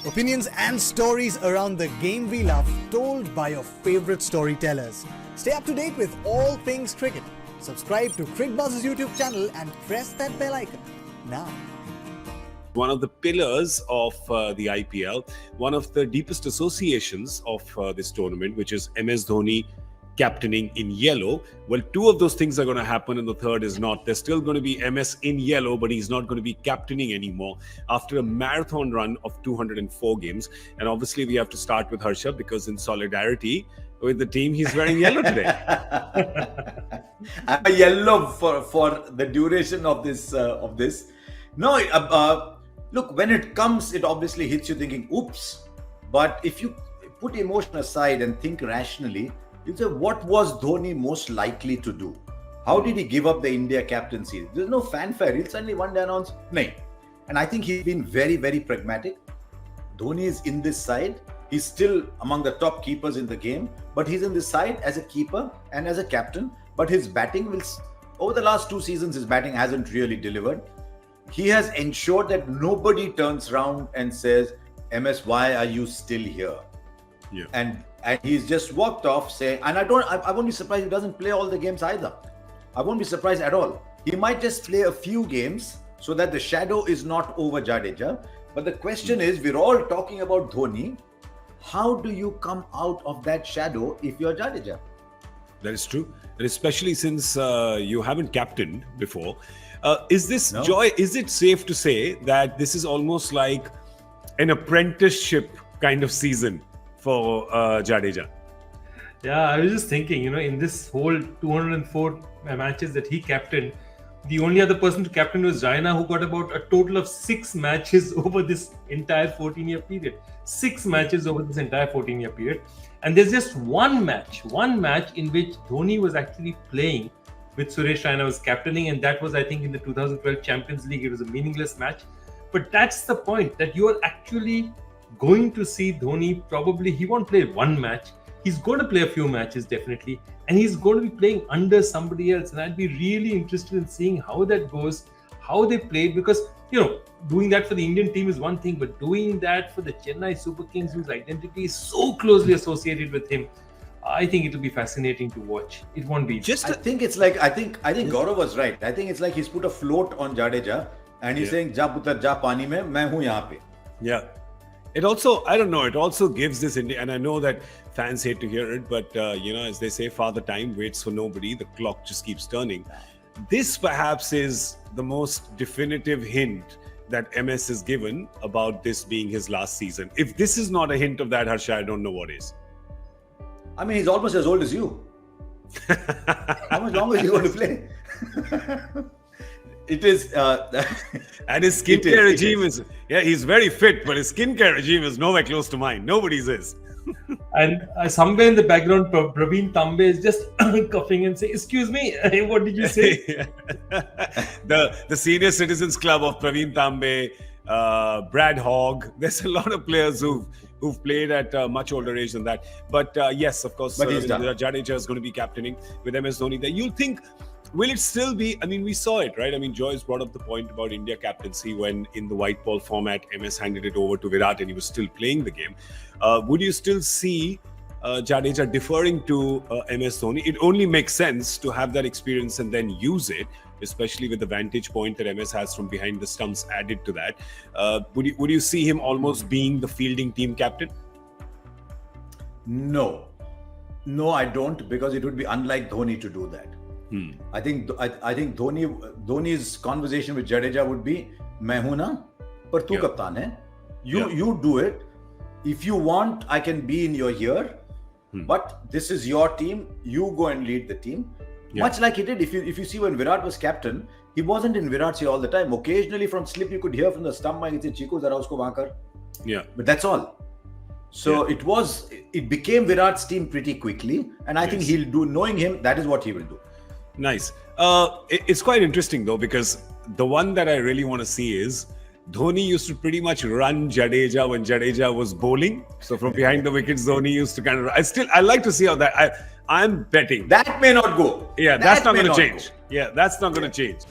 Opinions and stories around the game we love, told by your favorite storytellers. Stay up to date with all things cricket. Subscribe to Cricbuzz's YouTube channel and press that bell icon now. One of the pillars of the IPL, one of the deepest associations of this tournament, which is MS Dhoni captaining in yellow. Well, two of those things are going to happen and the third is not. There's still going to be MS in yellow, but he's not going to be captaining anymore after a marathon run of 204 games. And obviously we have to start with Harsha because in solidarity with the team, he's wearing yellow today. I'm a yellow for the duration of this. No, look, when it comes, it obviously hits you thinking, oops. But if you put emotion aside and think rationally, you say, what was Dhoni most likely to do? How did he give up the India captaincy? There's no fanfare. He'll suddenly one day announce, nahin. And I think he's been very, very pragmatic. Dhoni is in this side. He's still among the top keepers in the game, but he's in this side as a keeper and as a captain. But his batting will, over the last 2 seasons, his batting hasn't really delivered. He has ensured that nobody turns around and says, MS, why are you still here? Yeah. And he's just walked off saying, and I won't be surprised if he doesn't play all the games either. I won't be surprised at all. He might just play a few games so that the shadow is not over Jadeja. But the question is, we're all talking about Dhoni. How do you come out of that shadow if you're Jadeja? That is true. And especially since you haven't captained before. Is this joy? Is it safe to say that this is almost like an apprenticeship kind of season for Jadeja? Yeah, I was just thinking, in this whole 204 matches that he captained, the only other person to captain was Raina, who got about a total of 6 matches over this entire 14-year period. 6 matches over this entire 14-year period. And there's just one match in which Dhoni was actually playing with Suresh Raina was captaining, and that was, I think, in the 2012 Champions League. It was a meaningless match. But that's the point, that you are actually going to see Dhoni. Probably he won't play one match. He's going to play a few matches, definitely. And he's going to be playing under somebody else. And I'd be really interested in seeing how that goes, how they played. Because, doing that for the Indian team is one thing, but doing that for the Chennai Super Kings, whose identity is so closely associated with him, I think it'll be fascinating to watch. It won't be. I think Gaurav was right. I think it's like he's put a float on Jadeja and he's saying, "Ja putar, ja pani mein, main hu yahan pe." Yeah. It also, I don't know, it also gives this India, and I know that fans hate to hear it, but as they say, Father Time waits for nobody. The clock just keeps turning. This perhaps is the most definitive hint that MS has given about this being his last season. If this is not a hint of that, Harsha, I don't know what is. I mean, he's almost as old as you. How much longer is he going to play? It is. And his skincare regime is, he's very fit, but his skincare regime is nowhere close to mine. Nobody's is. And somewhere in the background, Praveen Tambe is just coughing and saying, "Excuse me, what did you say?" The Senior Citizens Club of Praveen Tambe, Brad Hogg. There's a lot of players who've played at a much older age than that. But yes, of course, Jadeja is going to be captaining with MS Dhoni there. You'll think, will it still be? I mean, we saw it, right? I mean, Joyce brought up the point about India captaincy when in the white ball format, MS handed it over to Virat and he was still playing the game. Would you still see Jadeja deferring to MS Dhoni? It only makes sense to have that experience and then use it, especially with the vantage point that MS has from behind the stumps added to that. Would you see him almost being the fielding team captain? No, I don't, because it would be unlike Dhoni to do that. I think Dhoni's conversation with Jadeja would be, "Main hu na, par tu kaptan hai. You do it. If you want, I can be in your here, but this is your team. You go and lead the team." Much like he did. If you see when Virat was captain, he wasn't in Virat's ear all the time. Occasionally from slip, you could hear from the stump, "He'd say, Chico, zara usko wahan kar." Yeah. But that's all. So it became Virat's team pretty quickly, and I think he'll do. Knowing him, that is what he will do. Nice. It's quite interesting though, because the one that I really want to see is Dhoni used to pretty much run Jadeja when Jadeja was bowling. So from behind the wickets, Dhoni used to kind of. I like to see how that. I'm betting that may not go. Yeah, that's not going to change. Yeah, that's not going to change.